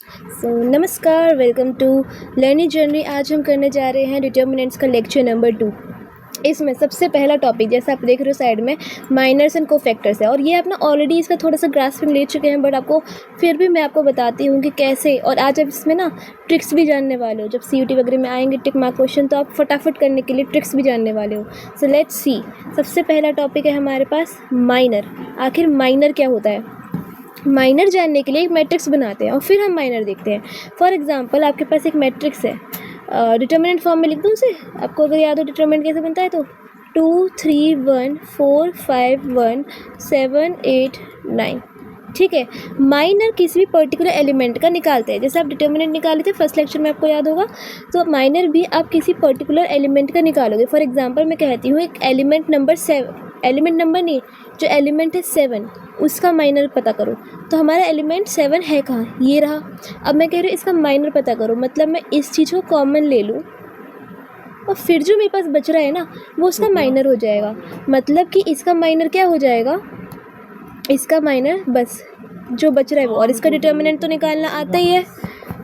नमस्कार, welcome to learning journey. आज हम करने जा रहे हैं डिटर्मिनेंट्स का लेक्चर नंबर 2। इसमें सबसे पहला टॉपिक जैसा आप देख रहे हो साइड में माइनर्स एंड कोफैक्टर्स है, और ये अपना ऑलरेडी इसका थोड़ा सा ग्रास्पिंग ले चुके हैं, बट आपको फिर भी मैं आपको बताती हूँ कि कैसे। और आज आप इसमें ना ट्रिक्स भी जानने वाले हो। जब CUT वगैरह में आएंगे टिक मार्क क्वेश्चन, तो आप फटाफट करने के लिए ट्रिक्स भी जानने वाले हो। So let's see. सबसे पहला टॉपिक है हमारे पास माइनर। आखिर माइनर क्या होता है? माइनर जानने के लिए एक मैट्रिक्स बनाते हैं और फिर हम माइनर देखते हैं। फॉर एग्जांपल आपके पास एक मैट्रिक्स है, डिटर्मिनेंट फॉर्म में लिख दूँ उसे, आपको अगर याद हो डिटर्मिनेंट कैसे बनता है तो 2 3 1 4 5 1 7 8 9। ठीक है। माइनर किसी भी पर्टिकुलर एलिमेंट का निकालते हैं। जैसे आप डिटर्मिनेंट निकाले थे फर्स्ट लेक्चर में, आपको याद होगा, तो माइनर भी आप किसी पर्टिकुलर एलिमेंट का निकालोगे। फॉर एग्जांपल मैं कहती हूँ एक एलिमेंट नंबर 7, एलिमेंट नंबर नहीं, जो एलिमेंट है 7 उसका माइनर पता करो। तो हमारा एलिमेंट 7 है कहाँ? ये रहा। अब मैं कह रही हूँ इसका माइनर पता करो, मतलब मैं इस चीज़ को कॉमन ले लूँ और फिर जो मेरे पास बच रहा है ना वो उसका माइनर हो जाएगा। मतलब कि इसका माइनर क्या हो जाएगा? इसका माइनर बस जो बच रहा है वो। और इसका डिटर्मिनेंट तो निकालना आता ही है।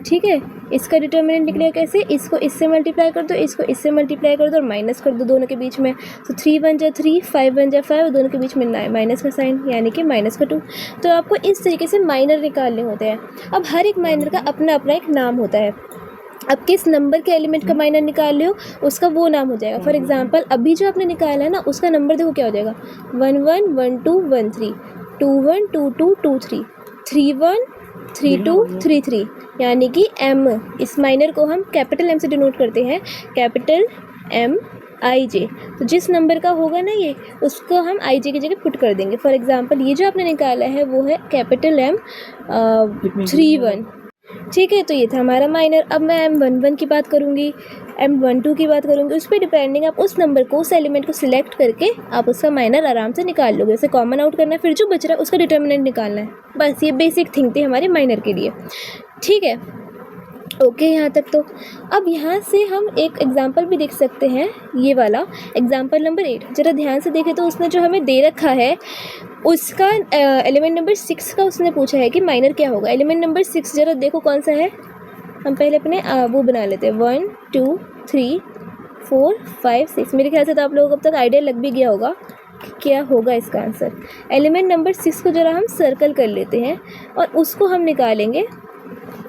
ठीक है। इसका डिटर्मिनेंट निकलेगा कैसे? इसको इससे मल्टीप्लाई कर दो, इसको इससे मल्टीप्लाई कर दो और माइनस कर दो दोनों के बीच में। तो 3 1 जा 3, 5 1 जा 5, दोनों के बीच में माइनस का साइन, यानी कि माइनस का 2। तो आपको इस तरीके से माइनर निकालने होते हैं। अब हर एक माइनर का अपना अपना एक नाम होता है। अब किस नंबर के एलिमेंट का माइनर निकाल रहे हो उसका वो नाम हो जाएगा। फॉर एग्जांपल अभी जो आपने निकाला है ना उसका नंबर देखो क्या हो जाएगा, 1 1 1 2 1 3, 2 1 2 2 2 3, 3 1 3 2 3 3, यानी कि M। इस माइनर को हम कैपिटल M से डिनोट करते हैं, कैपिटल M I J। तो जिस नंबर का होगा ना ये, उसको हम I J की जगह पुट कर देंगे। फॉर एग्जांपल ये जो आपने निकाला है वो है कैपिटल M 3 1। ठीक है। तो ये था हमारा माइनर। अब मैं M11 की बात करूँगी, M12 की बात करूँगी, उस पर डिपेंडिंग आप उस नंबर को, उस एलिमेंट को सिलेक्ट करके आप उसका माइनर आराम से निकाल लोगे। उसे कॉमन आउट करना है, फिर जो बच रहा है उसका डिटर्मिनेंट निकालना है। बस ये बेसिक थिंग थी हमारे माइनर के लिए। ठीक है, ओके यहाँ तक। तो अब यहाँ से हम एक एग्जांपल भी देख सकते हैं, ये वाला एग्जांपल नंबर 8। ज़रा ध्यान से देखें तो उसने जो हमें दे रखा है उसका एलिमेंट नंबर 6 का उसने पूछा है कि माइनर क्या होगा। एलिमेंट नंबर 6 ज़रा देखो कौन सा है। हम पहले अपने वो बना लेते हैं, 1 2 3 4 5 6। मेरे ख्याल से तो आप लोगों को अब तक आइडिया लग भी गया होगा कि क्या होगा इसका आंसर। एलिमेंट नंबर 6 को ज़रा हम सर्कल कर लेते हैं और उसको हम निकालेंगे।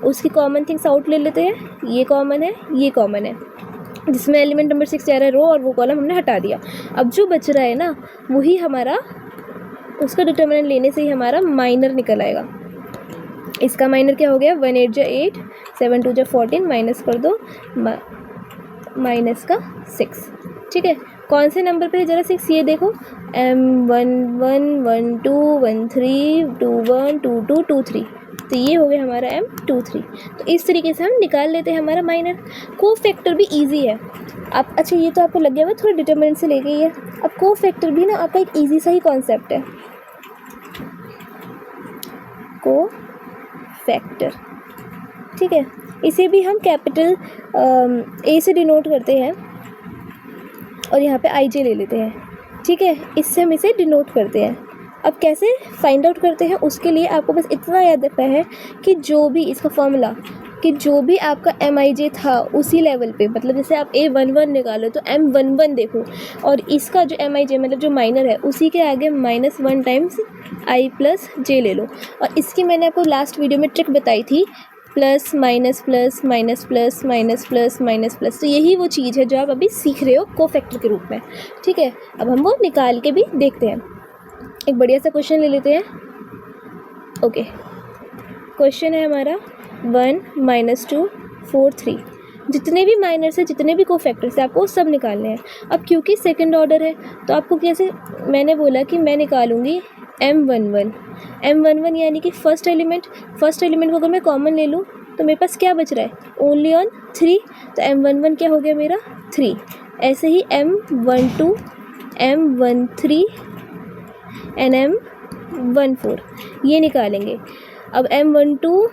उसकी कॉमन थिंग्स आउट ले लेते हैं, ये कॉमन है, ये कॉमन है, जिसमें एलिमेंट नंबर 6 जा रहा है रो, और वो कॉलम हमने हटा दिया। अब जो बच रहा है ना वही हमारा, उसका डिटर्मिनेंट लेने से ही हमारा माइनर निकल आएगा। इसका माइनर क्या हो गया? 1 8 जा 8, 7 2 जा 14, माइनस कर दो माइनस का 6। ठीक है। कौन से नंबर पे है ज़रा 6? ये देखो, M1 1 1 2 1 3 2 1 2 2 2 3। तो ये हो गया हमारा M23। तो इस तरीके से हम निकाल लेते हैं हमारा माइनर। कोफैक्टर भी इजी है। आप, अच्छा ये तो आपको लग गया हुआ थोड़ा डिटर्मिनेंट से लेके ही है। अब कोफैक्टर भी ना आपका एक इजी सा ही कॉन्सेप्ट है, कोफैक्टर। ठीक है। इसे भी हम कैपिटल A से डिनोट करते हैं और यहाँ पे I J ले लेते हैं। ठीक है। इससे हम इसे डिनोट करते हैं। अब कैसे फाइंड आउट करते हैं उसके लिए आपको बस इतना याद रखना है कि जो भी इसका फॉर्मूला, कि जो भी आपका MIJ था उसी लेवल पे, मतलब जैसे आप A11 निकालो तो M11 देखो, और इसका जो MIJ मतलब जो माइनर है उसी के आगे -1 टाइम्स I प्लस J ले लो। और इसकी मैंने आपको लास्ट वीडियो में ट्रिक बताई थी, plus minus plus minus plus minus plus minus plus. तो यही वो चीज़ है जो आप अभी सीख रहे हो कोफैक्टर के रूप में। ठीक है। अब हम वो निकाल के भी देखते हैं। एक बढ़िया सा क्वेश्चन ले लेते हैं। ओके, क्वेश्चन है हमारा 1 -2 4 3। जितने भी माइनर्स है, जितने भी कोफैक्टर्स है, आपको सब निकालने हैं। अब क्योंकि सेकंड ऑर्डर है तो आपको कैसे, मैंने बोला कि मैं निकालूंगी M11 यानी कि फर्स्ट एलिमेंट को अगर मैं कॉमन ले लूँ तो मेरे पास क्या बच रहा है? Only on 3। तो M11 क्या हो गया मेरा? 3। ऐसे ही M12, M13 एंड M14 ये निकालेंगे। अब M12,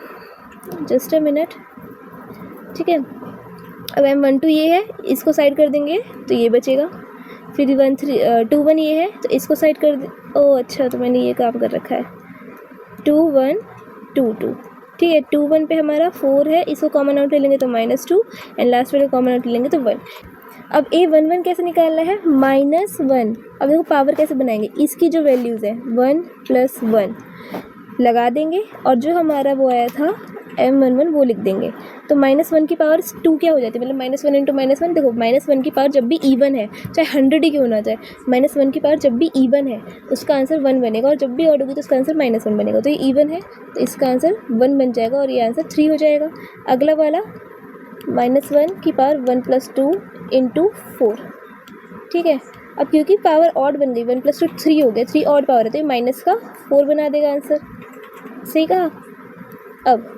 जस्ट अ मिनट। ठीक है। अब M12 ये है, इसको साइड कर देंगे तो ये बचेगा। फिर 2 1 ये है तो इसको साइड कर दे। ओह अच्छा, तो मैंने ये काम कर रखा है, 2 1 2 2। ठीक है, 2 1 पे हमारा 4 है, इसको कॉमन आउट ले लेंगे तो -2 एंड लास्ट वाले कॉमन आउट ले लेंगे तो 1। अब A11 कैसे निकालना है, -1। अब देखो पावर कैसे बनाएंगे, इसकी जो वैल्यूज़ है 1 + 1 लगा देंगे और जो हमारा वो आया था M11 वो लिख देंगे। तो -1 की पावर 2 क्या हो जाती है, मतलब -1 × -1। देखो -1 की पावर जब भी इवन है, चाहे 100 ही क्यों ना जाए, -1 की पावर जब भी इवन है उसका आंसर 1 बनेगा, और जब भी ऑड होगी तो उसका आंसर -1 बनेगा। तो ये इवन है तो इसका आंसर 1 बन जाएगा और ये आंसर 3 हो जाएगा। अगला वाला -1 की पावर 1 + 2 × 4, ठीक है। अब क्योंकि पावर ऑड बन गई, 1 + 2 3 हो गया, 3 ऑड पावर है तो ये माइनस का 4 बना देगा आंसर। सही कहा। अब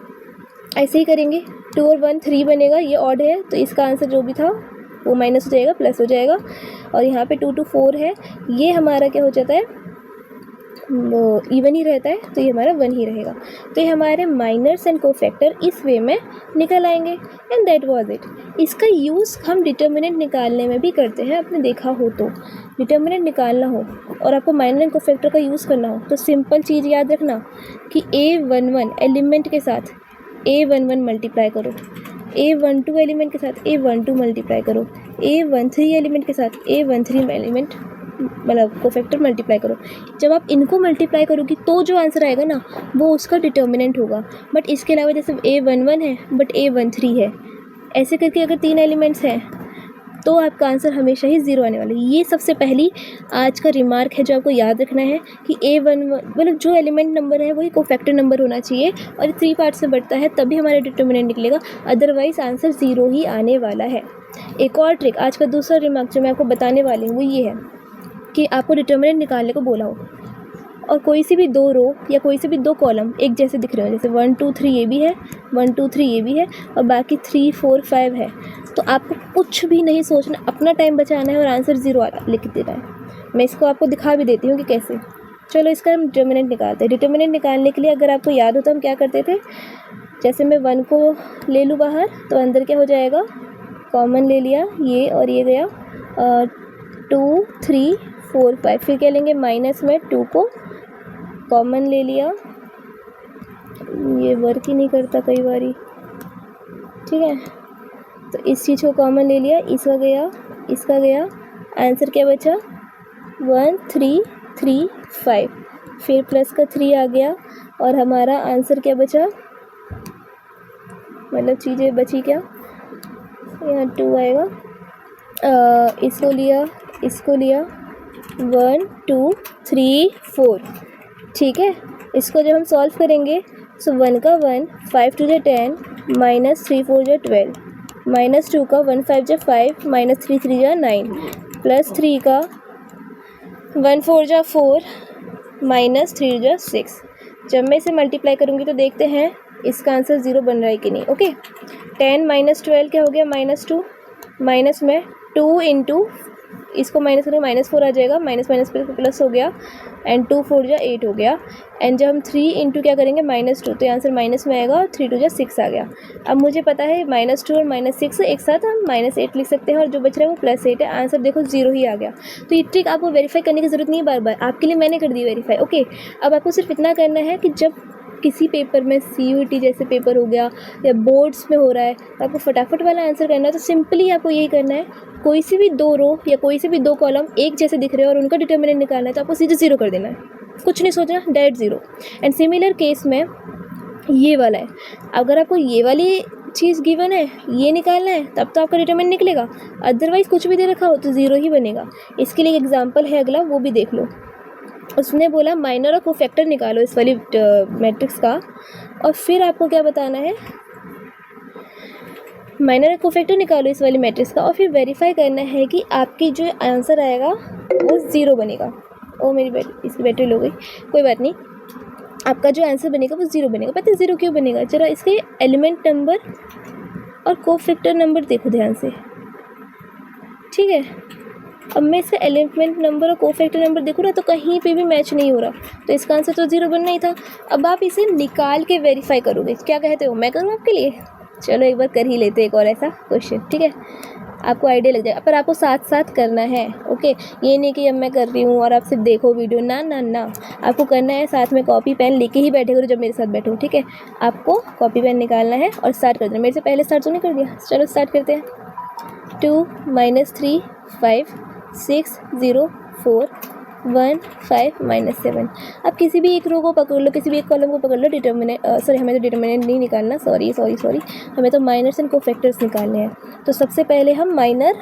ऐसे ही करेंगे, 2 और 1 3 बनेगा, ये ऑड है तो इसका आंसर जो भी था वो माइनस हो जाएगा, प्लस हो जाएगा। और यहाँ पे 2 2 4 है, ये हमारा क्या हो जाता है, वो इवन ही रहता है तो ये हमारा 1 ही रहेगा। तो ये हमारे माइनर्स एंड कोफैक्टर इस वे में निकल आएंगे एंड दैट वाज इट। इसका यूज़ हम डिटर्मिनेंट निकालने में भी करते हैं। आपने देखा हो तो डिटर्मिनेंट निकालना हो और आपको माइनर एंड कोफैक्टर का यूज़ करना हो तो सिंपल चीज़ याद रखना कि A11 एलिमेंट के साथ A11 मल्टीप्लाई करो, A12 एलिमेंट के साथ A12 मल्टीप्लाई करो, A13 एलिमेंट के साथ A13 एलिमेंट मतलब कोफैक्टर मल्टीप्लाई करो। जब आप इनको मल्टीप्लाई करोगी तो जो आंसर आएगा ना वो उसका डिटर्मिनेंट होगा। बट इसके अलावा जैसे A11 है बट A13 है, ऐसे करके अगर 3 एलिमेंट्स हैं तो आपका आंसर हमेशा ही 0 आने वाला है। ये सबसे पहली आज का रिमार्क है जो आपको याद रखना है कि A11 मतलब जो एलिमेंट नंबर है वही कोफैक्टर नंबर होना चाहिए और 3 पार्ट्स में बढ़ता है तभी हमारा डिटर्मिनेंट निकलेगा, अदरवाइज़ आंसर 0 ही आने वाला है। एक और ट्रिक, आज का दूसरा रिमार्क जो मैं आपको बताने वाली हूँ वो ये है कि आपको डिटर्मिनेंट निकालने को बोला हो और कोई सी भी 2 रो या कोई से भी 2 कॉलम एक जैसे दिख रहे हो, जैसे 1 2 3 ये भी है, 1 2 3 ये भी है और बाकी 3 4 5 है, तो आपको कुछ भी नहीं सोचना, अपना टाइम बचाना है और आंसर 0 लिख देना है। मैं इसको आपको दिखा भी देती हूँ कि कैसे। चलो इसका हम डिटर्मिनेंट निकालते हैं। डिटर्मिनेंट निकालने के लिए अगर आपको याद हो तो हम क्या करते थे, जैसे मैं 1 को ले लूँ बाहर तो अंदर क्या हो जाएगा, कॉमन ले लिया ये और ये गया 2 3 4 5, फिर क्या लेंगे माइनस में 2 को कॉमन ले लिया, ये वर्क ही नहीं करता कई बारी, ठीक है। तो इस चीज़ को कॉमन ले लिया, इसका गया, आंसर क्या बचा 1 3 3 5, फिर प्लस का 3 आ गया और हमारा आंसर क्या बचा, मतलब चीज़ें बची क्या, यहाँ 2 आएगा, इसको लिया 1 2 3 4, ठीक है। इसको जब हम सॉल्व करेंगे सो 1 का 1 5 2 10 -3 4 12, -2 का 1 5 5 -3 3 9, +3 का 1 4 4 -3 6। जब मैं इसे मल्टीप्लाई करूँगी तो देखते हैं इसका आंसर 0 बन रहा है कि नहीं। ओके, 10 -12 क्या हो गया -2, माइनस में 2 इंटू इसको माइनस करेंगे -4 आ जाएगा, माइनस प्लस हो गया एंड 2 4 8 हो गया एंड जब हम 3 इंटू क्या करेंगे -2 तो आंसर माइनस में आएगा और 3 2 6 आ गया। अब मुझे पता है -2 और -6 एक साथ हम -8 लिख सकते हैं और जो बच रहा है वो +8 है, आंसर देखो 0 ही आ गया। तो ये ट्रिक आपको वेरीफाई करने की ज़रूरत नहीं है बार बार, आपके लिए मैंने कर दी वेरीफाई। ओके, अब आपको सिर्फ इतना करना है कि जब किसी पेपर में CUET जैसे पेपर हो गया या बोर्ड्स में हो रहा है तो आपको फटाफट वाला आंसर करना है, तो सिंपली आपको यही करना है, कोई सी भी 2 रो या कोई से भी 2 कॉलम एक जैसे दिख रहे हैं और उनका डिटर्मिनेंट निकालना है तो आपको सीधे 0 कर देना है, कुछ नहीं सोचना, डायरेक्ट 0। एंड सिमिलर केस में ये वाला है, अगर आपको ये वाली चीज़ गिवन है ये निकालना है तब तो आपका डिटर्मिनेंट निकलेगा, अदरवाइज़ कुछ भी दे रखा हो तो 0 ही बनेगा। इसके लिए एक एग्जाम्पल है अगला, वो भी देख लो। उसने बोला माइनर और कोफैक्टर निकालो इस वाली मैट्रिक्स का, और फिर आपको क्या बताना है, माइनर और कोफैक्टर निकालो इस वाली मैट्रिक्स का और फिर वेरीफाई करना है कि आपकी जो आंसर आएगा वो 0 बनेगा। ओ मेरी इसकी बैटरी लो गई, कोई बात नहीं, आपका जो आंसर बनेगा वो 0 बनेगा। पता है 0 क्यों बनेगा, जरा इसके एलिमेंट नंबर और कोफैक्टर नंबर देखो ध्यान से, ठीक है। अब मैं इसका एलिमेंट नंबर और कोफैक्टर नंबर देखूँ ना तो कहीं पे भी मैच नहीं हो रहा, तो इसका आंसर तो 0 बनना ही था। अब आप इसे निकाल के वेरीफाई करोगे, क्या कहते हो, मैं करूँ आपके लिए, चलो एक बार कर ही लेते एक और ऐसा क्वेश्चन, ठीक है, आपको आइडिया लग जाएगा। पर आपको साथ साथ करना है, ओके। ये नहीं कि अब मैं कर रही हूँ और आप सिर्फ देखो वीडियो, ना ना ना, आपको करना है साथ में कॉपी पेन लेके ही बैठे करो जब मेरे साथ बैठो, ठीक है। आपको कॉपी पेन निकालना है और स्टार्ट कर देना। मेरे से पहले स्टार्ट तो नहीं कर दिया, चलो स्टार्ट करते हैं। 2 - 3 5 6 0 4 1 5 -7। अब किसी भी एक रो को पकड़ लो, किसी भी एक कॉलम को पकड़ लो। सॉरी, हमें तो डिटर्मिनेंट नहीं निकालना, सॉरी, हमें तो माइनर्स एंड कोफैक्टर्स निकालने हैं। तो सबसे पहले हम माइनर,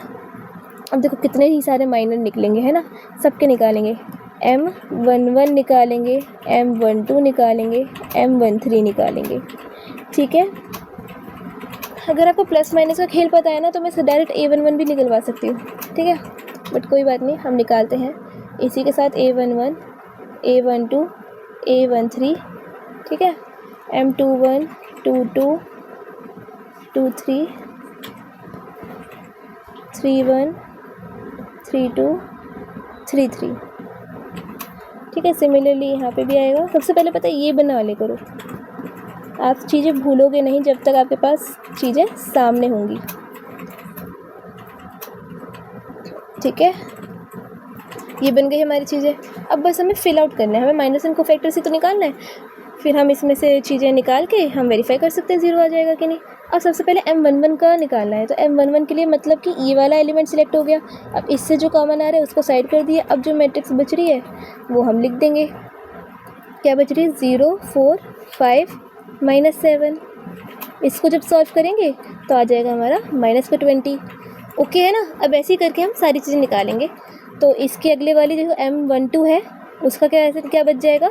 अब देखो कितने ही सारे माइनर निकलेंगे, है ना, सबके निकालेंगे। M11 निकालेंगे, M12 निकालेंगे, M13 निकालेंगे, ठीक है। अगर आपको प्लस माइनस का खेल पता है ना, तो मैं डायरेक्ट A11 भी निकलवा सकती हूँ, ठीक है, बट कोई बात नहीं, हम निकालते हैं इसी के साथ। A11, A12, A13, ठीक है, M21, 22, 23, 31, 32, 33, ठीक है। सिमिलरली यहाँ पे भी आएगा। सबसे पहले पता है ये बना ले करो, आप चीज़ें भूलोगे नहीं जब तक आपके पास चीज़ें सामने होंगी, ठीक है। ये बन गई हमारी चीज़ें। अब बस हमें फिल आउट करना है, हमें माइनस एंड कोफैक्टर्स ही तो निकालना है। फिर हम इसमें से चीज़ें निकाल के हम वेरीफाई कर सकते हैं 0 आ जाएगा कि नहीं। अब सबसे पहले M11 का निकालना है, तो M11 के लिए मतलब कि ये वाला एलिमेंट सिलेक्ट हो गया। अब इससे जो कॉमन आ रहा है उसको साइड कर दिया। अब जो मैट्रिक्स बच रही है वो हम लिख देंगे। क्या बच रही है? 0 4 5 -7। इसको जब सॉल्व करेंगे तो आ जाएगा हमारा -20, ओके है ना। अब ऐसे ही करके हम सारी चीज़ें निकालेंगे। तो इसके अगले वाली जो M12 है उसका क्या बच जाएगा?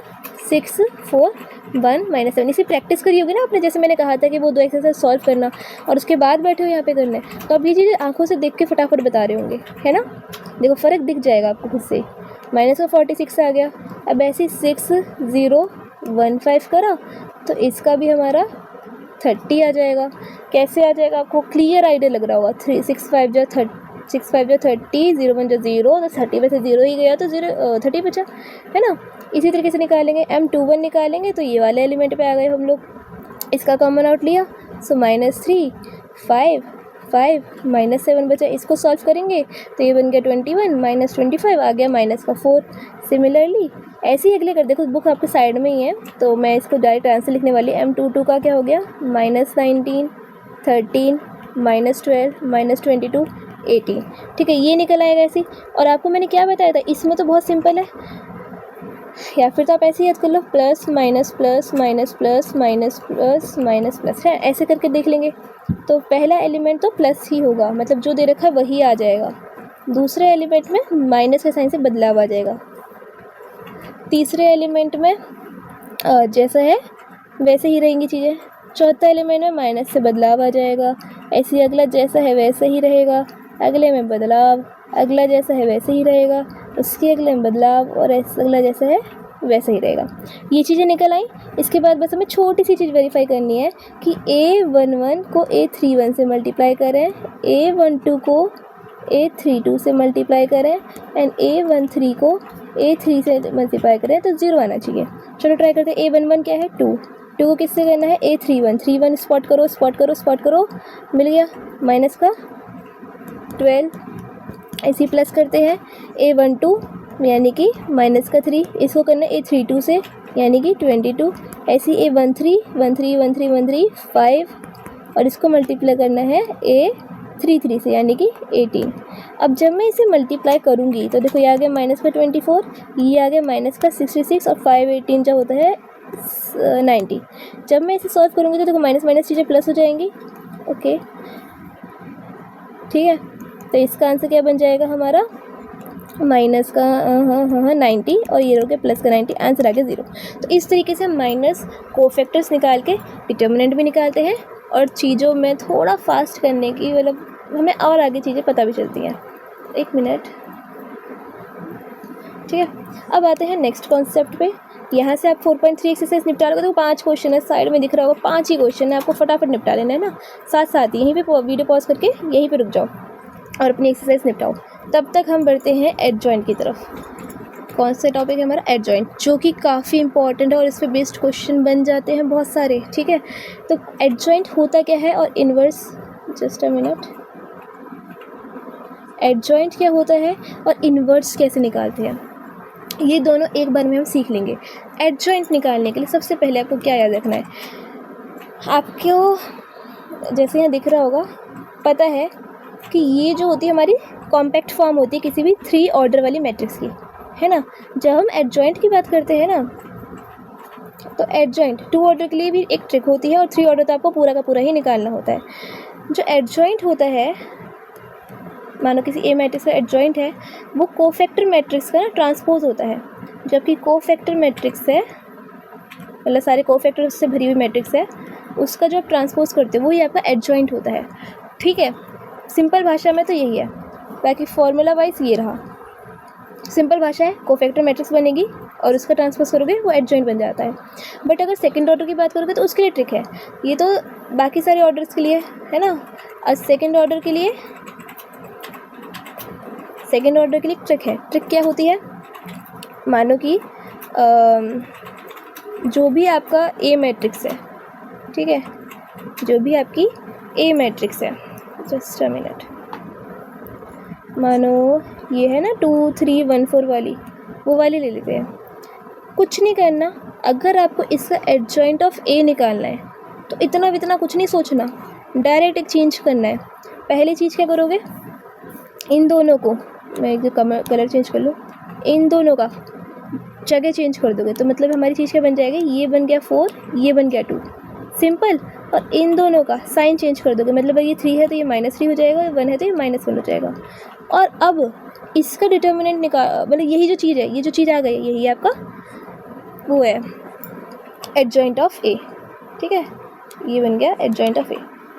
6 4 1 -7। इसी प्रैक्टिस करी होगी ना आपने, जैसे मैंने कहा था कि वो 2 एक्सरसाइज सॉल्व करना और उसके बाद बैठे हो यहाँ पे करने। तो अब ये चीज़ें आंखों से देख के फटाफट बता रहे होंगे, है ना। देखो फ़र्क दिख जाएगा आपको खुद से। -46 आ गया। अब ऐसे 6 0 1 5 करा तो इसका भी हमारा 30 आ जाएगा। कैसे आ जाएगा आपको क्लियर आइडिया लग रहा होगा। 6 5 जो 30, 0 1 जो 0, तो 30 में से 0 ही गया तो 30 बचा, है ना। इसी तरीके से निकालेंगे। M21 निकालेंगे तो ये वाले एलिमेंट पे आ गए हम लोग। इसका कॉमन आउट लिया, सो -3 5 5 -7 बचा। इसको सॉल्व करेंगे तो ये बन गया 21 -25 आ गया -4। सिमिलरली ऐसे ही अगले कर, देखो बुक आपके साइड में ही है तो मैं इसको डायरेक्ट आंसर लिखने वाली। M22 का क्या हो गया? -19 13 -12 -22 18, ठीक है। ये निकल आएगा ऐसे। और आपको मैंने क्या बताया था, इसमें तो बहुत सिंपल है, या फिर तो आप ऐसे ही याद कर लो, plus minus plus minus plus minus plus minus plus, है ऐसे करके देख लेंगे। तो पहला एलिमेंट तो प्लस ही होगा, मतलब जो दे रखा है वही आ जाएगा। दूसरे एलिमेंट में माइनस के साइन से बदलाव आ जाएगा। तीसरे एलिमेंट में जैसा है वैसे ही रहेंगी चीज़ें। चौथा एलिमेंट में माइनस से बदलाव आ जाएगा। ऐसे ही अगला जैसा है वैसे ही रहेगा, अगले में बदलाव, अगला जैसा है वैसे ही रहेगा, उसके अगले में बदलाव, और अगला जैसा है वैसे ही रहेगा। ये चीज़ें निकल आई। इसके बाद बस हमें छोटी सी चीज़ वेरीफाई करनी है कि A11 को A31 से मल्टीप्लाई करें, A12 को A32 से मल्टीप्लाई करें एंड A13 को A3 से मल्टीप्लाई करें तो 0 आना चाहिए। चलो ट्राई करते हैं। A11 क्या है? 2 को किससे करना है? A31 31 स्पॉट करो, मिल गया। माइनस का 12, ऐसे प्लस करते हैं। A12 यानी कि माइनस का 3, इसको करना है A32 से यानी कि 22, ऐसे A13 5, और इसको मल्टीप्लाई करना है A33 से यानी कि 18। अब जब मैं इसे मल्टीप्लाई करूँगी तो देखो ये आ गया माइनस का 24, ये आ गया माइनस का 66, और 5 18 जो होता है 90। जब मैं इसे सॉल्व करूँगी तो देखो माइनस माइनस चीज़ें प्लस हो जाएंगी, ओके ठीक है। तो इसका आंसर क्या बन जाएगा हमारा? माइनस का 90, और ये हो गया प्लस का 90, आंसर आ गया 0। तो इस तरीके से हम माइनस कोफैक्टर्स निकाल के डिटर्मिनेंट भी निकालते हैं, और चीज़ों में थोड़ा फास्ट करने की, मतलब हमें और आगे चीज़ें पता भी चलती हैं। 1 मिनट, ठीक है। अब आते हैं नेक्स्ट कॉन्सेप्ट पे। यहाँ से आप 4.3 एक्सरसाइज निपटा लोगे तो 5 क्वेश्चन है, साइड में दिख रहा होगा 5 ही क्वेश्चन है, आपको फटाफट निपटा लेना है ना। साथ साथ यहीं पे वीडियो पॉज करके यहीं पे रुक जाओ और अपनी एक्सरसाइज निपटाओ। तब तक हम बढ़ते हैं एडजॉइंट की तरफ। कौन सा टॉपिक है हमारा? एडजॉइंट, जो कि काफ़ी इंपॉर्टेंट है और इस पे बेस्ड क्वेश्चन बन जाते हैं बहुत सारे, ठीक है। तो एडजॉइंट होता क्या है और inverse, just a minute, adjoint क्या होता है और इन्वर्स कैसे निकालते हैं, ये दोनों एक बार में हम सीख लेंगे। एडजॉइंट निकालने के लिए सबसे पहले आपको क्या याद रखना है, आपको जैसे यहाँ दिख रहा होगा, पता है कि ये जो होती है हमारी कॉम्पैक्ट फॉर्म होती है किसी भी 3 ऑर्डर वाली मैट्रिक्स की, है ना। जब हम एडजॉइंट की बात करते हैं ना, तो एडजॉइंट 2 ऑर्डर के लिए भी एक ट्रिक होती है और 3 ऑर्डर तो आपको पूरा का पूरा ही निकालना होता है। जो एडजॉइंट होता है, मानो किसी ए मैट्रिक्स का एडजॉइंट है, वो कोफैक्टर मैट्रिक्स का ना ट्रांसपोज होता है। जबकि कोफैक्टर मैट्रिक्स है, मतलब सारे कोफैक्टर से भरी हुई मैट्रिक्स है, उसका जो आप ट्रांसपोज करते हो वही आपका एडजॉइंट होता है, ठीक है। सिंपल भाषा में तो यही है, बाकी फॉर्मूला वाइज ये रहा। सिंपल भाषा है, कोफैक्टर मैट्रिक्स बनेगी और उसका ट्रांसपोज करोगे वो एडजॉइंट बन जाता है। बट अगर सेकंड ऑर्डर की बात करोगे तो उसके लिए ट्रिक है, ये तो बाकी सारे ऑर्डर्स के लिए है ना। और सेकंड ऑर्डर के लिए ट्रिक है। ट्रिक क्या होती है, मानो कि जो भी आपका ए मैट्रिक्स है, ठीक है, जो भी आपकी ए मैट्रिक्स है, जस्ट अ मिनट, मानो ये है ना 2 3 1 4 वाली, वो वाली ले लेते हैं। कुछ नहीं करना, अगर आपको इसका एडजॉइंट ऑफ ए निकालना है तो इतना कुछ नहीं सोचना, डायरेक्ट एक चेंज करना है। पहली चीज़ क्या करोगे, इन दोनों को, मैं एक कलर चेंज कर लूँ, इन दोनों का जगह चेंज कर दोगे तो मतलब हमारी चीज़ क्या बन जाएगी, ये बन गया 4, ये बन गया 2, सिंपल। और इन दोनों का साइन चेंज कर दोगे, मतलब ये 3 है तो ये -3 हो जाएगा, 1 है तो ये -1 हो जाएगा। और अब इसका डिटर्मिनेंट निकाल, मतलब यही जो चीज़ है, ये जो चीज़ आ गई, यही आपका वो है एडजॉइंट ऑफ ए, ठीक है, ये बन गया एडजॉइंट ऑफ ए।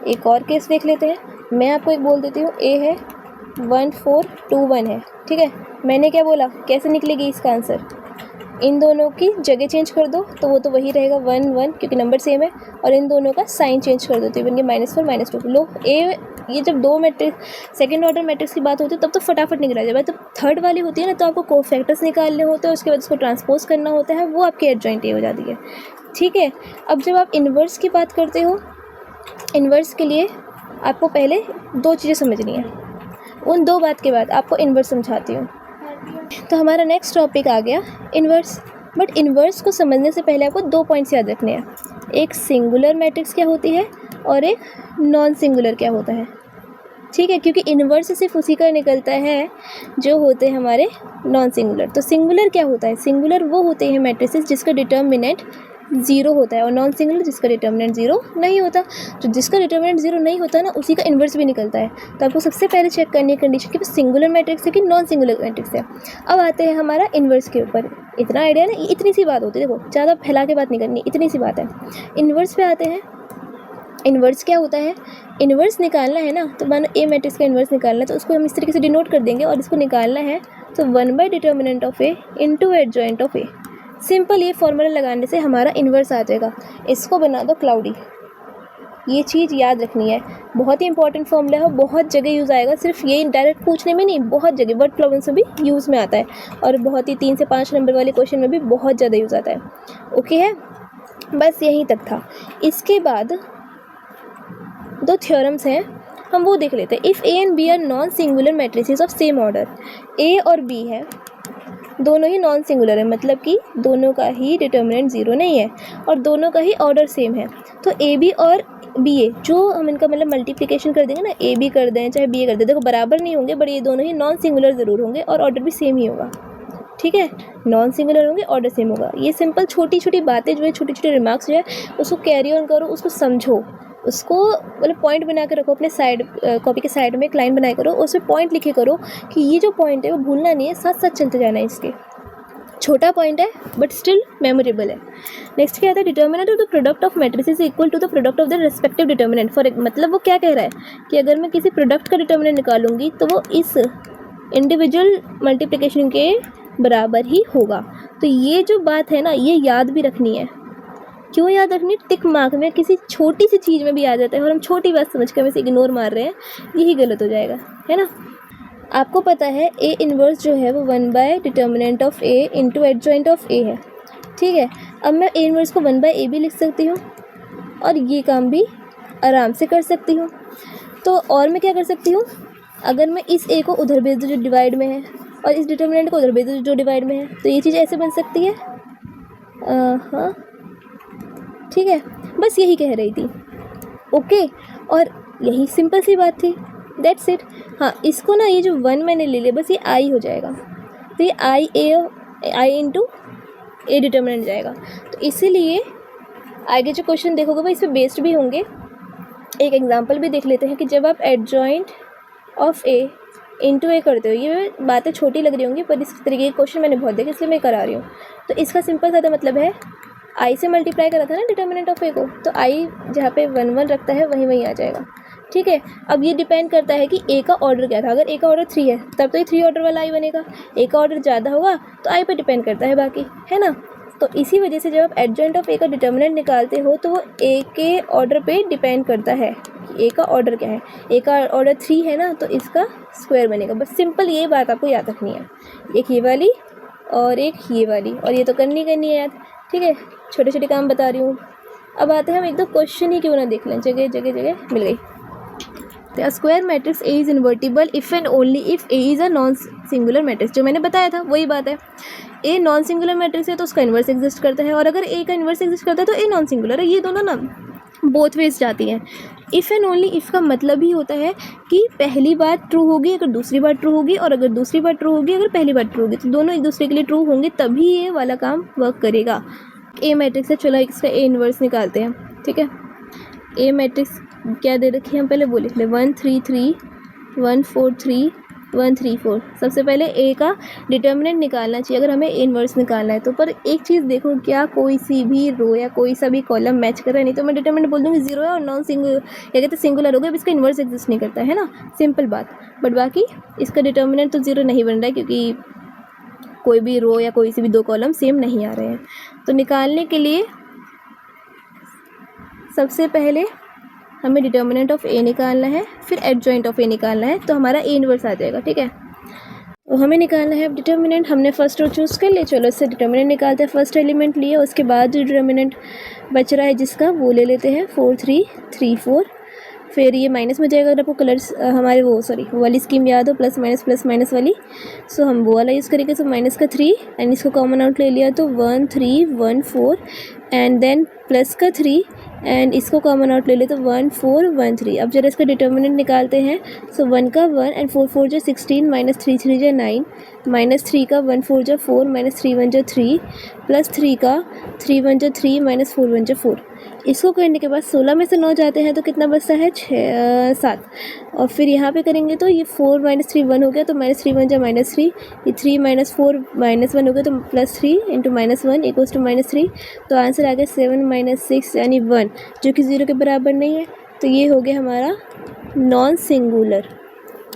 एक और केस देख लेते हैं, मैं आपको एक बोल देती हूँ, ए है 1 4 2 1 है, ठीक है। मैंने क्या बोला, कैसे निकलेगी इसका आंसर, इन दोनों की जगह चेंज कर दो तो वो तो वही रहेगा 1 1, क्योंकि नंबर सेम है, और इन दोनों का साइन चेंज कर दो तो ये बन गया -4 -2। लो ए, ये जब 2 मैट्रिक्स सेकंड ऑर्डर मैट्रिक्स की बात होती है तब तो फटाफट निकल आ जाएगा। तो थर्ड वाली होती है ना, तो आपको कोफैक्टर्स निकालने होते हैं, उसके बाद उसको ट्रांसपोज करना होता है, वो आपकी एडजॉइंट ए हो जाती है, ठीक है। अब जब आप इन्वर्स की बात करते हो, इन्वर्स के लिए आपको पहले 2 चीज़ें समझनी है, उन 2 बात के बाद आपको इन्वर्स समझाती हूँ। तो हमारा नेक्स्ट टॉपिक आ गया इन्वर्स। बट इन्वर्स को समझने से पहले आपको 2 पॉइंट्स याद रखने हैं, एक सिंगुलर मैट्रिक्स क्या होती है और एक नॉन सिंगुलर क्या होता है, ठीक है। क्योंकि इन्वर्स सिर्फ उसी का निकलता है जो होते हैं हमारे नॉन सिंगुलर। तो सिंगुलर क्या होता है, सिंगुलर वो होते हैं मैट्रिसेस जिसका डिटर्मिनेंट 0 होता है, और नॉन सिंगुलर जिसका डिटर्मिनेंट 0 नहीं होता। तो जिसका डिटर्मिनेंट 0 नहीं होता ना, उसी का इन्वर्स भी निकलता है। तो आपको सबसे पहले चेक करनी है कंडीशन कि सिंगुलर मैट्रिक्स है कि नॉन सिंगुलर मैट्रिक्स है। अब आते हैं हमारा इन्वर्स के ऊपर। इतना आइडिया ना, इतनी सी बात होती है, देखो ज़्यादा फैला के बात नहीं करनी, इतनी सी बात है। इन्वर्स पे आते हैं। इन्वर्स क्या होता है, इन्वर्स निकालना है ना, तो मानो ए मैट्रिक्स का इन्वर्स निकालना है तो उसको हम इस तरीके से डिनोट कर देंगे, और इसको निकालना है तो 1/डिटर्मिनेंट of A into adjoint of A. Simple ये फॉर्मूला लगाने से हमारा इन्वर्स आ जाएगा। इसको बना दो क्लाउडी, ये चीज़ याद रखनी है, बहुत ही इंपॉर्टेंट फॉर्मूला है, बहुत जगह यूज़ आएगा। सिर्फ ये डायरेक्ट पूछने में नहीं, बहुत जगह वर्ड प्रॉब्लम से भी यूज़ में आता है, और बहुत ही 3 से 5 नंबर वाले क्वेश्चन में भी बहुत ज़्यादा यूज़ आता है। ओके है, बस यहीं तक था। इसके बाद 2 थ्योरम्स हैं, हम वो देख लेते हैं। If A and B are non singular matrices of same order, A और बी है दोनों ही नॉन सिंगुलर है, मतलब कि दोनों का ही डिटर्मिनेंट 0 नहीं है और दोनों का ही ऑर्डर सेम है। तो ए बी और बी ए, जो हम इनका मतलब मल्टीप्लिकेशन कर देंगे ना, ए बी कर दें चाहे बी ए कर दें, देखो बराबर नहीं होंगे, बट ये दोनों ही नॉन सिंगुलर ज़रूर होंगे और ऑर्डर भी सेम ही होगा, ठीक है। नॉन सिंगुलर होंगे, ऑर्डर सेम होगा। ये सिंपल छोटी छोटी बातें जो है, छोटी छोटी रिमार्क्स जो है, उसको कैरी ऑन करो, उसको समझो, उसको मतलब पॉइंट बना के रखो अपने साइड, कॉपी के साइड में एक लाइन बनाए करो, उसमें पॉइंट लिखे करो कि ये जो पॉइंट है वो भूलना नहीं है, साथ साथ चलते जाना है। इसके छोटा पॉइंट है बट स्टिल मेमोरेबल है। नेक्स्ट क्या आता है, determinant of the product of matrices equal to the product of the respective determinant. For मतलब वो क्या कह रहा है कि अगर मैं किसी प्रोडक्ट का डिटर्मिनेंट निकालूंगी तो वो इस इंडिविजुअल मल्टीप्लिकेशन के बराबर ही होगा। तो ये जो बात है ना, ये याद भी रखनी है। क्यों याद रखनी, टिक मार्क में किसी छोटी सी चीज़ में भी आ जाता है और हम छोटी बात समझ कर वैसे इग्नोर मार रहे हैं, यही गलत हो जाएगा, है ना। आपको पता है ए इन्वर्स जो है वो 1 / determinant of A into adjoint of A है, ठीक है। अब मैं ए इन्वर्स को 1 / ए भी लिख सकती हूँ और ये काम भी आराम से कर सकती हूँ। तो और मैं क्या कर सकती हूँ, अगर मैं इस ए को उधर भेज दूँ जो डिवाइड में है और इस डिटर्मिनेंट को उधर भेज दूँ जो डिवाइड में है, तो ये चीज़ ऐसे बन सकती है। हाँ ठीक है, बस यही कह रही थी। ओके, और यही सिंपल सी बात थी, दैट्स इट। हाँ, इसको ना ये जो 1 मैंने ले लिया, बस ये आई हो जाएगा, तो ये आई इंटू ए डिटर्मिनेंट जाएगा। तो इसीलिए आगे जो क्वेश्चन देखोगे वो इस पर बेस्ड भी होंगे। एक एग्जांपल भी देख लेते हैं कि जब आप एडजॉइंट ऑफ ए इंटू ए करते हो, ये बातें छोटी लग रही होंगी पर इस तरीके के क्वेश्चन मैंने बहुत देखे इसलिए मैं करा रही हूँ। तो इसका सिंपल सा मतलब है, आई से मल्टीप्लाई करा था ना डिटर्मिनेंट ऑफ ए को, तो आई जहाँ पे 1 1 रखता है वहीं आ जाएगा, ठीक है। अब ये डिपेंड करता है कि ए का ऑर्डर क्या था। अगर ए का ऑर्डर 3 है तब तो ये 3 ऑर्डर वाला आई बनेगा, ए का ऑर्डर ज़्यादा होगा तो आई पे डिपेंड करता है बाकी, है ना। तो इसी वजह से जब आप एडजॉइंट ऑफ ए का डिटर्मिनेंट निकालते हो तो वो ए के ऑर्डर पे डिपेंड करता है कि ए का ऑर्डर क्या है। ए का ऑर्डर 3 है ना, तो इसका स्क्वायर बनेगा। बस सिंपल ये बात आपको याद रखनी है, एक ये वाली और एक ये वाली, और ये तो करनी है याद, ठीक है। छोटे छोटे काम बता रही हूँ। अब आते हैं हम एक दो क्वेश्चन ही क्यों ना देख लें, जगह जगह मिल गई। तो square matrix A is invertible if and only if A is a non singular matrix. जो मैंने बताया था वही बात है, ए नॉन सिंगुलर मैट्रिक्स है तो उसका इन्वर्स एग्जिस्ट करता है, और अगर ए का इन्वर्स एग्जिस्ट करता है तो ए नॉन सिंगुलर है। ये दोनों ना बोथ वेज जाती हैं। इफ़ एंड ओनली इफ़ का मतलब ही होता है कि पहली बात ट्रू होगी अगर दूसरी बात ट्रू होगी, और अगर दूसरी बात ट्रू होगी अगर पहली बात ट्रू होगी, तो दोनों एक दूसरे के लिए ट्रू होंगे तभी ये वाला काम वर्क करेगा। ए मैट्रिक्स है, चलो इसका ए इन्वर्स निकालते हैं, ठीक है। ए मैट्रिक्स क्या दे रखी है हम पहले वो लिख लें, 1 3 3 1 4 3 1 3 4। सबसे पहले ए का डिटर्मिनेंट निकालना चाहिए अगर हमें ए इन्वर्स निकालना है तो। पर एक चीज़ देखो, क्या कोई सी भी रो या कोई सा भी कॉलम मैच कर रहा है? नहीं तो मैं डिटर्मिनेंट बोल दूँगी 0 है और नॉन सिंगुलर या कहते सिंगुलर हो गया, अब इसका इन्वर्स एग्जिस्ट नहीं करता है ना, सिंपल बात। बट बाकी इसका डिटर्मिनेंट तो 0 नहीं बन रहा है क्योंकि कोई भी रो या कोई सी भी दो कॉलम सेम नहीं आ रहे हैं। तो निकालने के लिए सबसे पहले हमें डिटर्मिनेंट ऑफ ए निकालना है, फिर एडजॉइंट ऑफ ए निकालना है, तो हमारा ए इन्वर्स आ जाएगा, ठीक है। तो हमें निकालना है डिटर्मिनेंट, हमने फर्स्ट रो चूज़ कर लिया, चलो इससे डिटर्मिनेंट निकालते हैं। फर्स्ट एलिमेंट लिए, उसके बाद जो डिटर्मिनेंट बच रहा है जिसका वो ले लेते हैं 4 3 3 4। फिर ये माइनस में जाएगा, अगर आपको कलर्स हमारे वो वाली स्कीम याद हो, प्लस माइनस वाली, सो हम वो वाला यूज़ करेंगे। सो माइनस का 3 एंड इसको कॉमन आउट ले लिया तो 1 3 1 4 एंड देन प्लस का 3 एंड इसको कॉमन आउट ले ले तो 1 4 1 3। अब जरा इसका डिटर्मिनेंट निकालते हैं। सो 1 का 1 एंड 4 4 जो 16 माइनस 3 3 जो 9 माइनस 3 का 1 4 जो 4 माइनस 3 1 जो 3 प्लस 3 का 3 1 जो 3 माइनस 4 1 जो 4। इसको करने के बाद 16 में से 9 जाते हैं तो कितना बचता है 7। और फिर यहाँ पे करेंगे तो ये 4 माइनस 3 1 हो गया, तो माइनस 3 1 जो माइनस 3, ये 3 माइनस 4 माइनस 1 हो गया तो plus 3 into minus 1 equals to minus 3। तो आंसर आ गया 7 माइनस 6 यानी 1, जो कि 0 के बराबर नहीं है। तो ये हो गया हमारा नॉन सिंगुलर,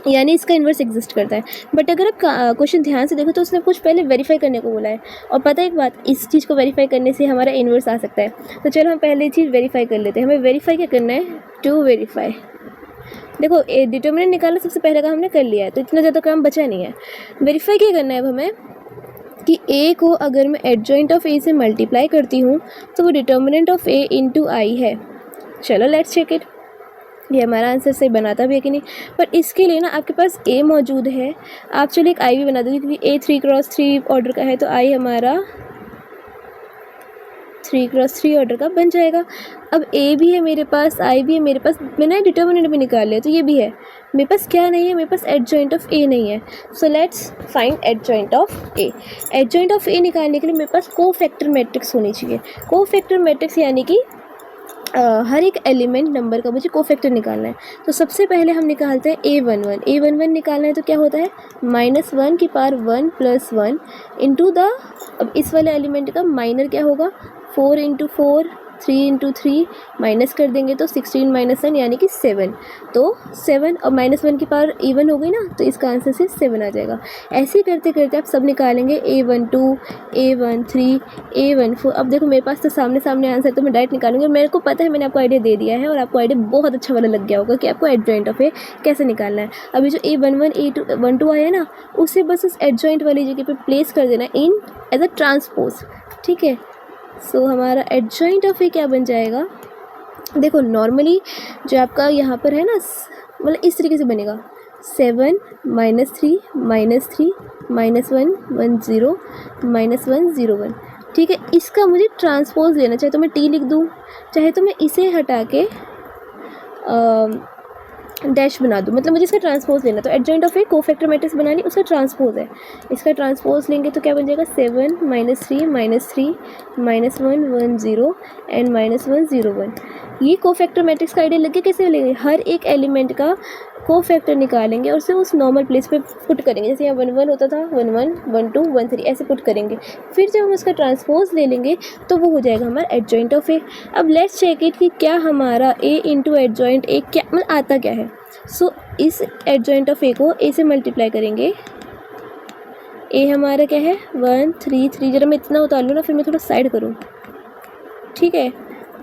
यानी इसका इन्वर्स एग्जिस्ट करता है। बट अगर आप क्वेश्चन ध्यान से देखो तो उसने कुछ पहले वेरीफाई करने को बोला है, और पता है एक बात, इस चीज़ को वेरीफाई करने से हमारा इन्वर्स आ सकता है। तो चलो हम पहले चीज़ वेरीफाई कर लेते हैं। हमें वेरीफाई क्या करना है, टू वेरीफाई। देखो डिटर्मिनेंट निकालना सबसे पहले काम हमने कर लिया है तो इतना ज़्यादा काम बचा नहीं है। वेरीफाई क्या करना है अब हमें कि ए को अगर मैं एडजॉइंट ऑफ ए से मल्टीप्लाई करती हूँ तो वो डिटर्मिनेंट ऑफ ए इंटू आई है। चलो लेट्स चेक इट, ये हमारा आंसर सही बनाता भी है कि नहीं। पर इसके लिए ना आपके पास ए मौजूद है, आप चलो एक आई भी बना दोगे क्योंकि ए 3 क्रॉस 3 ऑर्डर का है, तो आई हमारा 3 क्रॉस 3 ऑर्डर का बन जाएगा। अब ए भी है मेरे पास, आई भी है मेरे पास, मैंने डिटर्मिनेंट भी निकाल लिया तो ये भी है मेरे पास। क्या नहीं है मेरे पास, एडजॉइंट ऑफ ए नहीं है। So let's find adjoint of A. Adjoint of A निकालने के लिए मेरे पास कोफैक्टर मैट्रिक्स होनी चाहिए। कोफैक्टर मैट्रिक्स यानी कि हर एक एलिमेंट नंबर का मुझे कोफैक्टर निकालना है। तो सबसे पहले हम निकालते हैं A11। A11 निकालना है तो क्या होता है, -1 की पावर 1 + 1 इंटू द, अब इस वाले एलिमेंट का माइनर क्या होगा, 4 × 4 3 इंटू 3 माइनस कर देंगे तो 16 माइनस 1 यानी कि 7। तो 7 और -1 की पावर इवन हो गई ना, तो इसका आंसर से 7 आ जाएगा। ऐसे करते करते आप सब निकालेंगे A12 A13 A14। अब देखो मेरे पास तो सामने सामने आंसर, तो मैं डायरेक्ट निकालूंगी। मेरे को पता है मैंने आपको आइडिया दे दिया है और आपको आइडिया बहुत अच्छा वाला लग गया होगा कि आपको एडजॉइंट ऑफ ए कैसे निकालना है। अभी जो A11 A12 आया ना, उसे बस उस एडजॉइंट वाली जगह पे प्लेस कर देना इन एज अ ट्रांसपोज, ठीक है। सो हमारा एडजॉइंट ऑफ ए क्या बन जाएगा, देखो नॉर्मली जो आपका यहाँ पर है ना, मतलब इस तरीके से बनेगा 7 -3 -3 -1 1 0 -1 0 1, ठीक है। इसका मुझे ट्रांसपोज लेना, चाहे तो मैं टी लिख दूँ, चाहे तो मैं इसे हटा के डैश बना दूँ, मतलब मुझे इसका ट्रांसपोज लेना। तो adjoint of A cofactor matrix बनानी, उसका ट्रांसपोज है। इसका ट्रांसपोज लेंगे तो क्या बन जाएगा 7 -3 -3 -1 1 0 एंड -1 0 1। ये कोफैक्टर मैट्रिक्स का आइडिया लग गया कैसे लेंगे, हर एक एलिमेंट का कोफैक्टर निकालेंगे और उसे उस नॉर्मल प्लेस पे पुट करेंगे। जैसे यहाँ 1 1 होता था, 1 1 1 2 1 3 ऐसे पुट करेंगे। फिर जब हम उसका ट्रांसपोज ले लेंगे तो वो हो जाएगा हमारा एडजॉइंट ऑफ ए। अब लेट्स चेक इट कि क्या हमारा ए इंटू एडजॉइंट ए क्या मतलब आता क्या है। सो इस एडजॉइंट ऑफ ए को ए से मल्टीप्लाई करेंगे। ए हमारा क्या है 1 3 3, जरा मैं इतना उतार लूँ ना, फिर मैं थोड़ा साइड करूँ, ठीक है।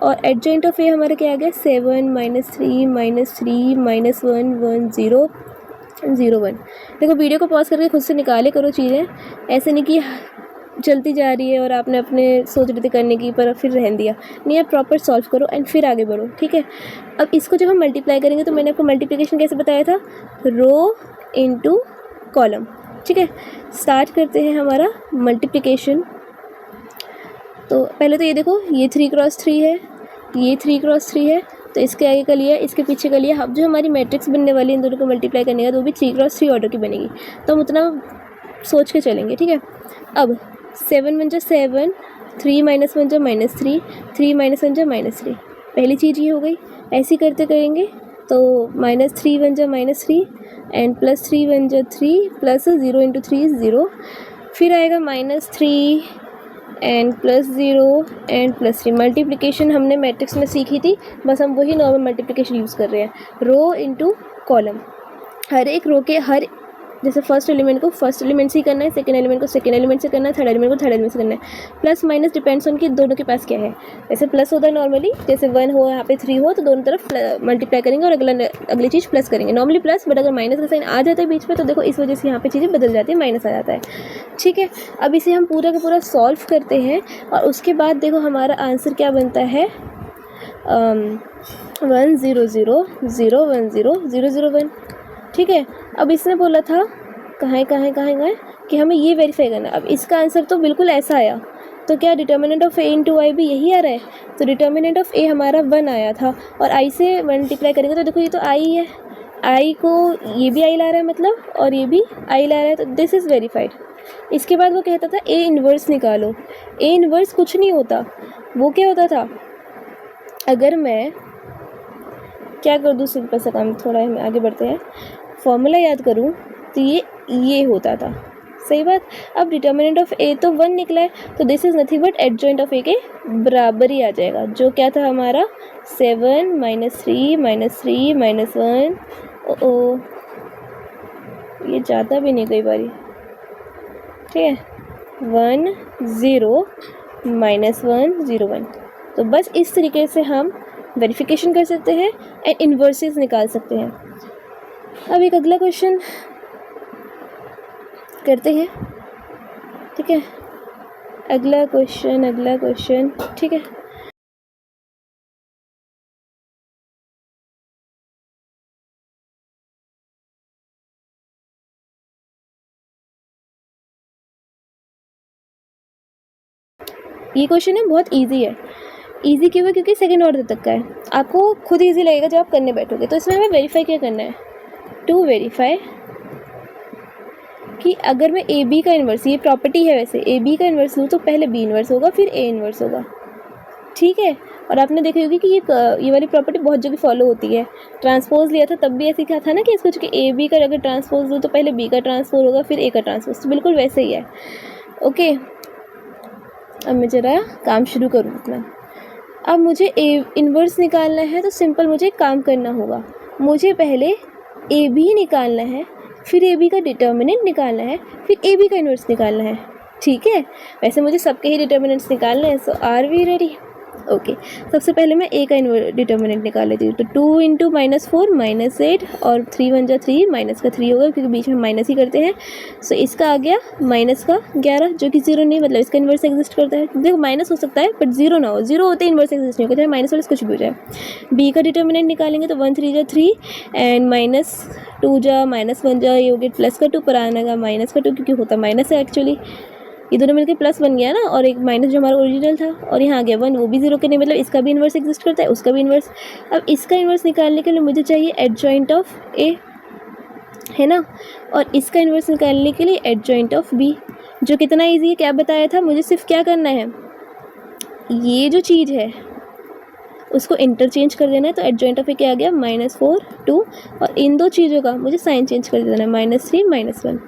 और एडजॉइंट ऑफ ए हमारा क्या आ गया 7 -3 -3 -1 1 0 0 1। देखो वीडियो को पॉज करके खुद से निकाले करो चीज़ें, ऐसे नहीं कि चलती जा रही है और आपने अपने सोच रहे थे करने की पर फिर रहन दिया नहीं। आप प्रॉपर सॉल्व करो एंड फिर आगे बढ़ो, ठीक है। अब इसको जब हम मल्टीप्लाई करेंगे तो मैंने आपको मल्टीप्लिकेशन कैसे बताया था, रो इनटू कॉलम, ठीक है। स्टार्ट करते हैं हमारा मल्टीप्लिकेशन। तो पहले तो ये देखो, ये 3 क्रॉस 3 है, ये 3 क्रॉस 3 है, तो इसके आगे का लिया, इसके पीछे का लिया। अब जो हमारी मैट्रिक्स बनने वाली है इन दोनों को मल्टीप्लाई करने का, तो वो भी 3 क्रॉस 3 ऑर्डर की बनेगी। तो हम उतना सोच के चलेंगे, ठीक है। अब 7 1 7, 3 -1 -3, 3 -1 -3, पहली चीज़ ये हो गई। ऐसी करते करेंगे तो -3 1 -3 एंड +3 1 3 प्लस 0 इंटू 3 0, फिर आएगा -3 एंड +0 एंड +3। मल्टीप्लिकेशन हमने मैट्रिक्स में सीखी थी, बस हम वही नॉर्मल मल्टीप्लिकेशन यूज़ कर रहे हैं, रो इनटू कॉलम। हर एक रो के हर, जैसे फर्स्ट एलिमेंट को फर्स्ट एलिमेंट से ही करना है, सेकंड एलिमेंट को सेकंड एलिमेंट से करना है, थर्ड एलिमेंट को थर्ड एलिमेंट से करना है। प्लस माइनस डिपेंड्स ऑन कि दोनों के पास क्या है। जैसे प्लस होता है नॉर्मली, जैसे 1 हो यहाँ पे 3 हो तो दोनों तरफ मल्टीप्लाई करेंगे और अगली चीज़ प्लस करेंगे नॉर्मली प्लस, बट अगर माइनस का साइन आ जाता है बीच में तो देखो इस वजह से यहाँ पे चीज़ें बदल जाती है, माइनस आ जाता है, ठीक है। अब इसे हम पूरा का पूरा सॉल्व करते हैं और उसके बाद देखो हमारा आंसर क्या बनता है 1 0 0 0 1 0 0 0 1, ठीक है। अब इसने बोला था कहाँ कि हमें ये वेरीफाई करना है। अब इसका आंसर तो बिल्कुल ऐसा आया, तो क्या डिटर्मिनेंट ऑफ ए इंटू आई भी यही आ रहा है। तो डिटर्मिनेंट ऑफ ए हमारा 1 आया था और आई से मल्टीप्लाई करेंगे तो देखो ये तो आई है, आई को ये भी आई ला रहा है मतलब, और ये भी आई ला रहा है, तो दिस इज़ वेरीफाइड। इसके बाद वो कहता था ए इन्वर्स निकालो। ए इन्वर्स कुछ नहीं होता, वो क्या होता था, अगर मैं क्या कर दूँ सिंपल सा काम, थोड़ा हम आगे बढ़ते हैं, फॉर्मूला याद करूँ तो ये होता था, सही बात। अब डिटर्मिनेंट ऑफ ए तो 1 निकला है, तो this is nothing but adjoint of A के बराबर ही आ जाएगा, जो क्या था हमारा 7 -3 -3 -1, ओ ये जाता भी नहीं कई बारी, ठीक है, 1 0 -1 0 1। तो बस इस तरीके से हम वेरिफिकेशन कर सकते हैं एंड इन्वर्सेस निकाल सकते हैं। अब एक अगला क्वेश्चन करते हैं, ठीक है। अगला क्वेश्चन, ठीक है। ये क्वेश्चन है बहुत इजी है। इजी क्यों है, क्योंकि सेकंड ऑर्डर तक का है, आपको खुद इजी लगेगा जब आप करने बैठोगे। तो इसमें हमें वेरीफाई क्या करना है, टू वेरीफाई कि अगर मैं ए बी का इन्वर्स, ये प्रॉपर्टी है वैसे, ए बी का इन्वर्स लूँ तो पहले बी इन्वर्स होगा फिर ए इन्वर्स होगा, ठीक है। और आपने देखी होगी कि ये वाली प्रॉपर्टी बहुत जगह फॉलो होती है। ट्रांसपोज लिया था तब भी ऐसे कहा था ना कि इसको कि ए बी का अगर ट्रांसपोज लूँ तो पहले बी का ट्रांसपोज होगा फिर ए का ट्रांसपोज, तो बिल्कुल वैसे ही है। ओके, अब मैं ज़रा काम शुरू करूँ अपना। अब मुझे ए इन्वर्स निकालना है, तो सिंपल मुझे एक काम करना होगा, मुझे पहले ए बी निकालना है, फिर ए बी का डिटर्मिनेंट निकालना है, फिर ए बी का इन्वर्स निकालना है। ठीक है, वैसे मुझे सबके ही डिटर्मिनेंट्स निकालने हैं। सो आर वी रेडी? ओके, सबसे पहले मैं ए का डिटर्मिनेंट निकाल लेती हूँ। तो 2 इंटू -4 -8 और 3 1 जा 3, माइनस का 3 होगा क्योंकि बीच में माइनस ही करते हैं। सो इसका आ गया माइनस का 11 जो कि 0 नहीं, मतलब इसका इन्वर्स एग्जिस्ट करता है। देखो माइनस हो सकता है बट 0 ना हो, 0 होते इन्वर्स एग्जिस्ट नहीं होगा, चाहे माइनस वाले कुछ भी हो जाए। बी का डिटर्मिनेंट निकालेंगे तो 1 3 जा 3 एंड -2 जा -1 जा, ये हो गया प्लस का 2 पर आने का माइनस का 2 क्योंकि होता माइनस है एक्चुअली। ये दोनों मिलकर प्लस बन गया ना, और एक माइनस जो हमारा ओरिजिनल था, और यहाँ आ गया 1, वो भी 0 के नहीं, मतलब इसका भी इन्वर्स एग्जिस्ट करता है, उसका भी इन्वर्स। अब इसका इन्वर्स निकालने के लिए मुझे चाहिए एडजॉइंट ऑफ ए, है ना, और इसका इन्वर्स निकालने के लिए एडजॉइंट ऑफ बी, जो कितना ईजी है, क्या बताया था, मुझे सिर्फ क्या करना है, ये जो चीज़ है उसको इंटरचेंज कर देना है। तो एडजॉइंट ऑफ ए क्या आ गया, -4 2, और इन दो चीज़ों का मुझे साइन चेंज कर देना है, -3 -1।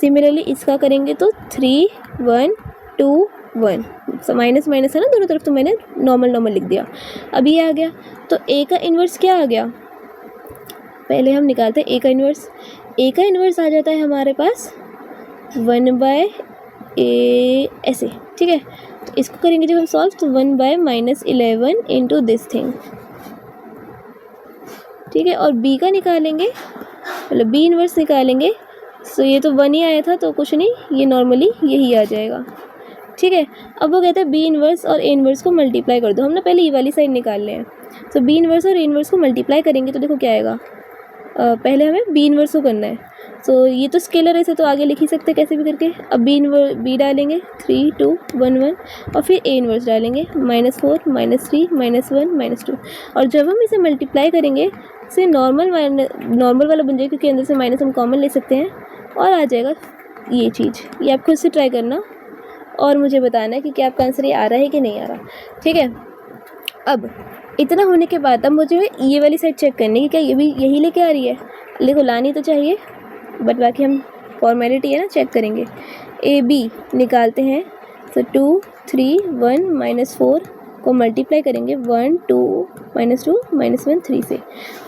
सिमिलरली इसका करेंगे तो 3 1 2 1, माइनस माइनस है ना दोनों तरफ, तो मैंने नॉर्मल लिख दिया। अब ये आ गया, तो ए का इन्वर्स क्या आ गया, पहले हम निकालते हैं ए का इन्वर्स। ए का इन्वर्स आ जाता है हमारे पास 1/a ऐसे, ठीक है। तो इसको करेंगे जब हम सॉल्व, तो 1/-11 इंटू दिस थिंग, ठीक है। और बी का निकालेंगे, मतलब बी इन्वर्स निकालेंगे, सो ये तो 1 ही आया था, तो कुछ नहीं, ये नॉर्मली यही आ जाएगा, ठीक है। अब वो कहते हैं बी इन्वर्स और ए इन्वर्स को मल्टीप्लाई कर दो। हम ना पहले ये वाली साइड निकाल लें, तो बी इन्वर्स और ए इन्वर्स को मल्टीप्लाई करेंगे तो देखो क्या आएगा, पहले हमें बी इन्वर्स को करना है। सो ये तो स्केलर है, तो आगे लिख ही सकते हैं कैसे भी करके। अब बी डालेंगे 3 2 1 1, और फिर ए इन्वर्स डालेंगे -4 -3 -1 -2, और जब हम इसे मल्टीप्लाई करेंगे से नॉर्मल वाला बन जाएगा, क्योंकि अंदर से माइनस हम कॉमन ले सकते हैं, और आ जाएगा ये चीज़। ये आप खुद से ट्राई करना और मुझे बताना है कि क्या आपका आंसर ये आ रहा है कि नहीं आ रहा, ठीक है। अब इतना होने के बाद अब मुझे ये वाली साइड चेक करनी है कि क्या ये भी यही लेके आ रही है। देखो लानी तो चाहिए, बट बाकी हम फॉर्मेलिटी है ना, चेक करेंगे। ए बी निकालते हैं, तो 2 3 1 -4 को मल्टीप्लाई करेंगे 1 2 -2 -1 3 से,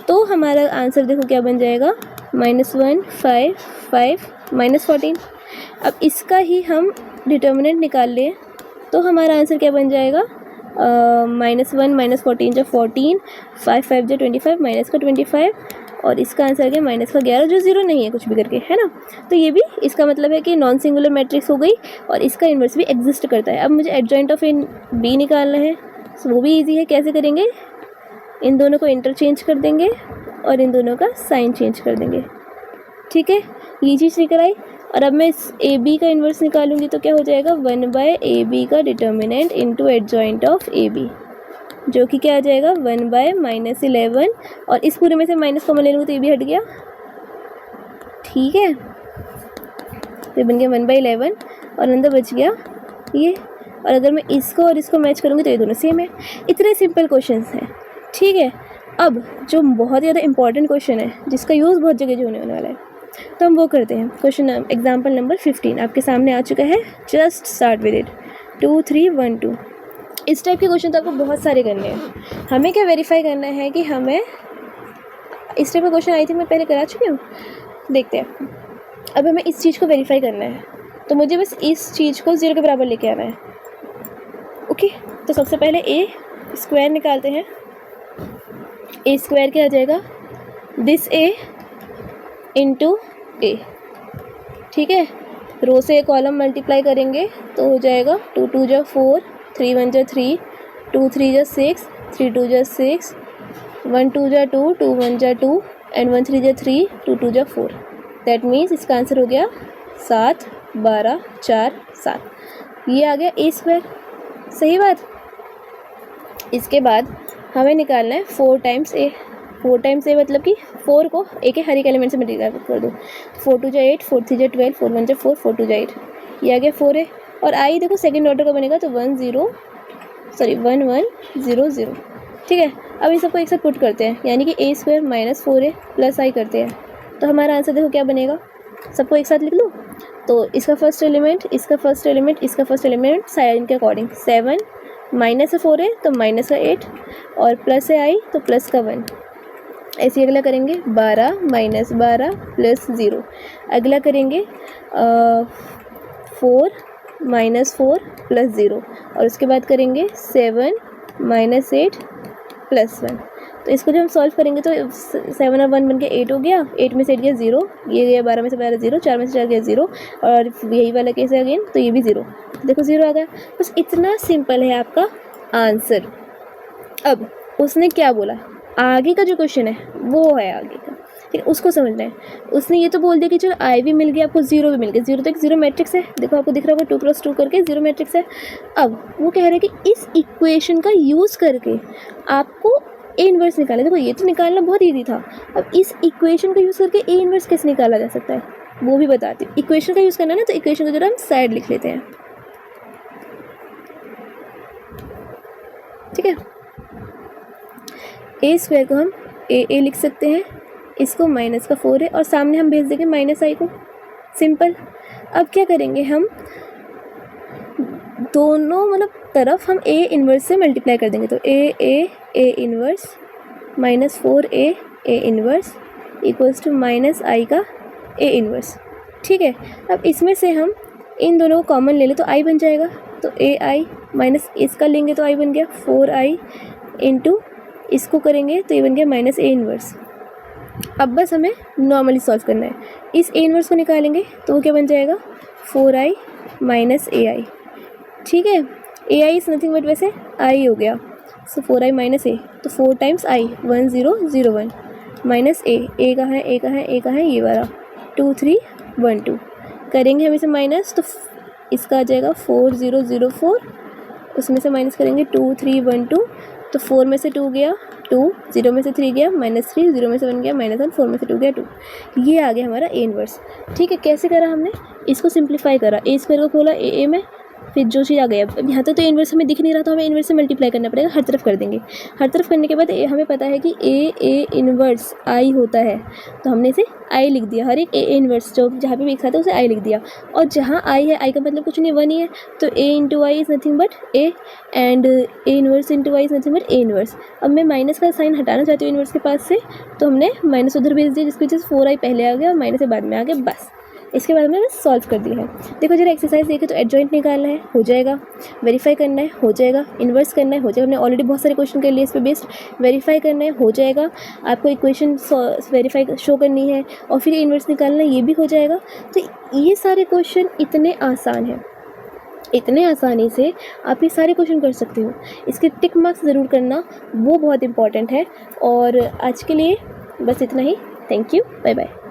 तो हमारा आंसर देखो क्या बन जाएगा, -1 5 5 -14। अब इसका ही हम डिटर्मिनेंट निकाल लें तो हमारा आंसर क्या बन जाएगा, -1 -14 जो 14, 5 5 जो 25, माइनस का 25, और इसका आंसर आ गया -11 जो 0 नहीं है कुछ भी करके, है ना। तो ये भी इसका मतलब है कि नॉन सिंगुलर मैट्रिक्स हो गई, और इसका इन्वर्स भी एग्जिस्ट करता है। अब मुझे एडजॉइंट ऑफ इन बी निकालना है, सो वो भी इजी है। कैसे करेंगे, इन दोनों को इंटरचेंज कर देंगे और इन दोनों का साइन चेंज कर देंगे, ठीक है। ये चीज़ निकल आई। और अब मैं इस ए बी का इन्वर्स निकालूंगी तो क्या हो जाएगा, 1/a का determinant into adjoint of A B, जो कि क्या आ जाएगा 1/-11, और इस पूरे में से माइनस कॉमन ले लूँगी तो ये भी हट गया, ठीक है। तो बन गया 1/11 और अंदर बच गया ये। और अगर मैं इसको और इसको मैच करूँगी तो ये दोनों सेम है। इतने सिंपल क्वेश्चंस हैं, ठीक है। अब जो बहुत ज़्यादा इंपॉर्टेंट क्वेश्चन है, जिसका यूज़ बहुत जगह जो होने वाला है, तो हम वो करते हैं। क्वेश्चन एग्जाम्पल नंबर 15 आपके सामने आ चुका है। Just start with it. 2 3 1 2। इस टाइप के क्वेश्चन तो आपको बहुत सारे करने हैं। हमें क्या वेरीफाई करना है कि हमें इस टाइप का क्वेश्चन आई थी, मैं पहले करा चुकी हूँ, देखते हैं। अब हमें इस चीज़ को वेरीफाई करना है, तो मुझे बस इस चीज़ को 0 के बराबर लेके आना है, ओके। तो सबसे पहले ए स्क्वायर निकालते हैं। ए स्क्वायर क्या आ जाएगा, दिस ए इंटू ए, ठीक है। रो से कॉलम मल्टीप्लाई करेंगे तो हो जाएगा 2 2 जा 4, 3 1 जा 3, 2 3 जा 6, 3 2 जा 6, 1 2 जा 2, 2 1 जा 2, एंड 1 3 जा 3, 2 2 जा 4। दैट मीन्स इसका आंसर हो गया 7 12 4 7। ये आ गया ए स्क्वायर, सही बात। इसके बाद हमें निकालना है 4 टाइम्स ए। 4 टाइम्स ए मतलब कि 4 को ए के हर एक एलिमेंट से मल्टीप्लाई कर दो। 4 2 जा 8, 4 3 जा 12, 4 1 जा 4, 4 2 जा 8। ये आ गया 4a। और आई देखो सेकंड ऑर्डर का बनेगा तो 1 1 0 0, ठीक है। अब इन सबको एक साथ पुट करते हैं, यानी कि ए स्क्वायर -4a प्लस आई करते हैं, तो हमारा आंसर देखो क्या बनेगा। सबको एक साथ लिख लो, तो इसका फर्स्ट एलिमेंट, इसका फर्स्ट एलिमेंट, इसका फर्स्ट एलिमेंट साइन के अकॉर्डिंग 7 माइनस है 4 है तो माइनस का 8 और प्लस है आई तो प्लस का 1। ऐसे अगला करेंगे 12 माइनस 12 प्लस 0। अगला करेंगे 4 माइनस 4 प्लस 0 और उसके बाद करेंगे 7 माइनस 8 प्लस 1। तो इसको जब हम सॉल्व करेंगे तो 7 और 1 बन के 8 हो गया, 8 में से 8 गया 0, ये गया 12 में से 12 0, 4 में से 4 गया 0 और यही वाला केस है अगेन तो ये भी 0। देखो 0 आ गया। बस इतना सिंपल है आपका आंसर। अब उसने क्या बोला, आगे का जो क्वेश्चन है वो है आगे का, ठीक है, उसको समझना है। उसने ये तो बोल दिया कि चलो आई भी मिल गया आपको, 0 भी मिल गया। 0 तो एक 0 मैट्रिक्स है, देखो आपको दिख रहा होगा 2 क्रॉस 2 करके 0 मैट्रिक्स है। अब वो कह रहे हैं कि इस इक्वेशन का यूज़ करके आपको ए इन्वर्स निकालना है। देखो ये तो निकालना बहुत ईजी था, अब इस इक्वेशन का यूज़ करके ए इन्वर्स कैसे निकाला जा सकता है वो भी बताती हूँ। इक्वेशन का यूज़ करना है ना, तो इक्वेशन को जरा हम साइड लिख लेते हैं, ठीक है। ए स्क्वायर को हम ए लिख सकते हैं, इसको माइनस का 4 है और सामने हम भेज देंगे माइनस आई को, सिंपल। अब क्या करेंगे हम, दोनों मतलब तरफ हम ए इन्वर्स से मल्टीप्लाई कर देंगे, तो A inverse minus 4a A inverse equals to minus I का ए इन्वर्स, ठीक है। अब इसमें से हम इन दोनों को कॉमन ले लें तो आई बन जाएगा, तो ए आई माइनस इसका लेंगे तो आई बन गया 4i इंटू इसको करेंगे तो ये बन गया माइनस ए इन्वर्स। अब बस हमें नॉर्मली सॉल्व करना है, इस ए इन्वर्स को निकालेंगे तो वो क्या बन जाएगा 4i माइनस ए आई, ठीक है। ए आई इज़ नथिंग बट वैसे आई हो गया, सो 4i माइनस ए, तो 4 टाइम्स आई 1001 माइनस ए का है ए का है ए का है ये वाला 2312 करेंगे हम इसे माइनस, तो इसका आ जाएगा 4004, उसमें से माइनस करेंगे 2312, तो 4 में से 2 गया 2, 0 में से 3 गया -3, 0 में से 1 गया -1, 4 में से 2 गया 2। ये आ गया हमारा ए इन्वर्स, ठीक है। कैसे करा हमने, इसको सिंप्लीफाई करा, ए स्क्वायर को खोला ए में, फिर जो चीज़ आ गया, अब यहाँ तो इन्वर्स हमें दिख नहीं रहा, तो हमें इन्वर्स से मल्टीप्लाई करना पड़ेगा, हर तरफ कर देंगे। हर तरफ करने के बाद हमें पता है कि ए इन्वर्स आई होता है, तो हमने इसे आई लिख दिया, हर एक ए इन्वर्स जो जहाँ पे भी एक साथ है उसे आई लिख दिया। और जहाँ आई है, आई का मतलब कुछ नहीं 1 ही है, तो A into I is nothing but A and A inverse into I is nothing but A inverse. अब मैं माइनस का साइन हटाना चाहती हूँ इन्वर्स के पास से, तो हमने माइनस उधर भेज दिया, जिसकी वजह से 4i पहले आ गया और माइनस से बाद में आ गया, बस। इसके बाद हमने सॉल्व कर दिया है। देखो जरा एक्सरसाइज देखें तो एडजॉइंट निकालना है, हो जाएगा। वेरीफाई करना है, हो जाएगा। इन्वर्स करना है, हो जाएगा। हमने ऑलरेडी बहुत सारे क्वेश्चन कर लिए इस पे बेस्ड। वेरीफाई करना है, हो जाएगा। आपको इक्वेशन वेरीफाई शो करनी है और फिर इन्वर्स निकालना है, ये भी हो जाएगा। तो ये सारे क्वेश्चन इतने आसान हैं, इतने आसानी से आप ये सारे क्वेश्चन कर सकते हो। इसके टिक मार्क्स ज़रूर करना, वो बहुत इंपॉर्टेंट है। और आज के लिए बस इतना ही। Thank you, bye bye.